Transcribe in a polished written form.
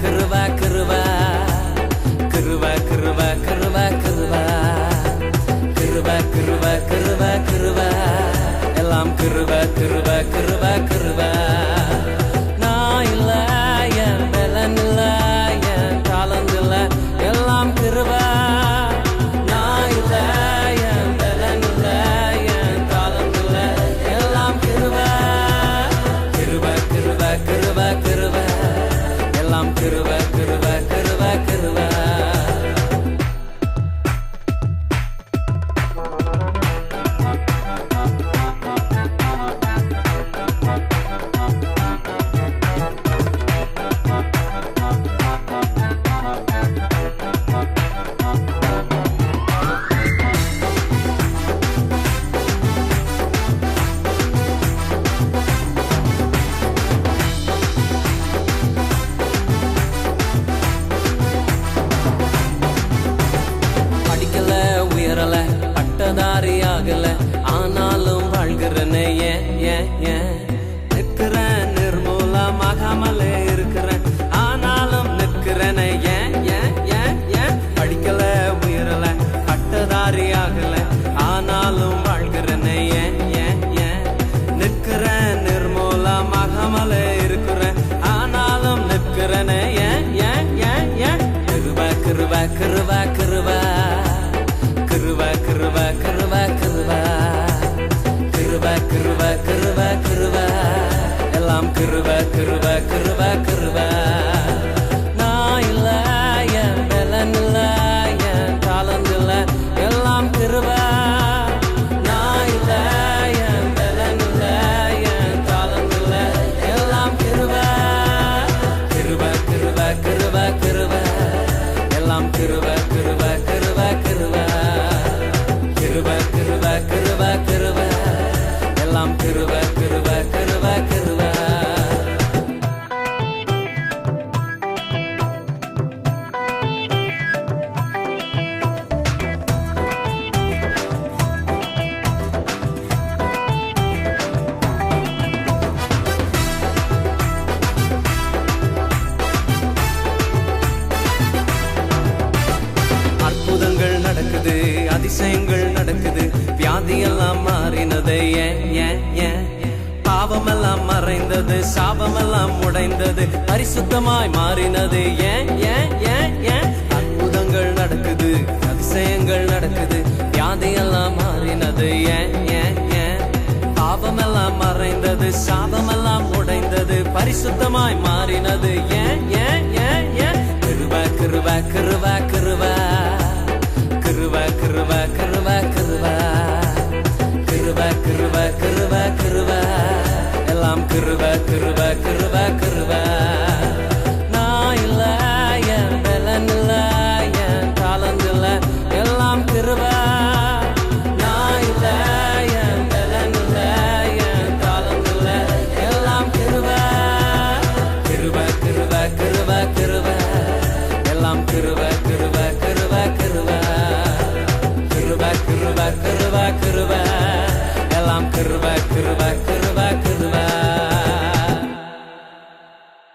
கிருப கிருப கிருப கிருப கிருப கிருப கிருப கிருப கிருப கிருப எல்லாம் கிருப கிருப கிருப கிருப நான் இல்ல என் பலன் இல்ல என் தாளந்து இல்ல எல்லாம் கிருப நான் இல்ல என் பலன் இல்ல என் தாளந்து இல்ல எல்லாம் கிருப கிருப கிருப கிருப கிருப எல்லாம் கிருப கிருப கிருப கிருப பட்டதாரியாகல ஆனாலும் வாழ்கிறனே நிற்கிறேன் நிர்மூலமாகாமலே இருக்கிறேன் ஆனாலும் நிற்கிறேனே படிக்கல உயரல பட்டதாரியாகல ஆனாலும் வாழ்கிறனே நிற்கிறேன் நிர்மூலமாகாமலே இருக்கிறேன் ஆனாலும் நிற்கிறேனே கிருப கிருப கிருப கிருப கிருப கிருப கிருப கிருப கிருப கிருப கிருப கிருப எல்லாம் கிருப கிருப கிருப கிருப நான் இல்ல என் பலன் இல்ல என் தாளந்து இல்ல எல்லாம் கிருப நான் இல்ல என் பலன் இல்ல என் தாளந்து இல்ல எல்லாம் கிருப கிருப கிருப கிருப கிருப எல்லாம் கிருப கிருப கிருப கிருப கிருப கிருப கிருப கிருப எல்லாம் கிருப கிருப கிருப கிருப அற்புதங்கள் நடக்குது அதிசயங்கள் நடக்குது வியாதியெல்லாம் மாறினது பாவமெல்லாம் மறைந்தது சாபமெல்லாம் உடைந்தது பரிசுத்தமாய் மாறினது அற்புதங்கள் நடக்குது அதிசயங்கள் நடக்குது வியாதியெல்லாம் மாறினது பாவமெல்லாம் மறைந்தது சாபமெல்லாம் உடைந்தது பரிசுத்தமாய் மாறினது கிருப கிருப கிருப கிருப கிருப கிருப கிருப கிருப கிருப கிருப கிருப கிருப எல்லாம் கிருப கிருப கிருப கிருப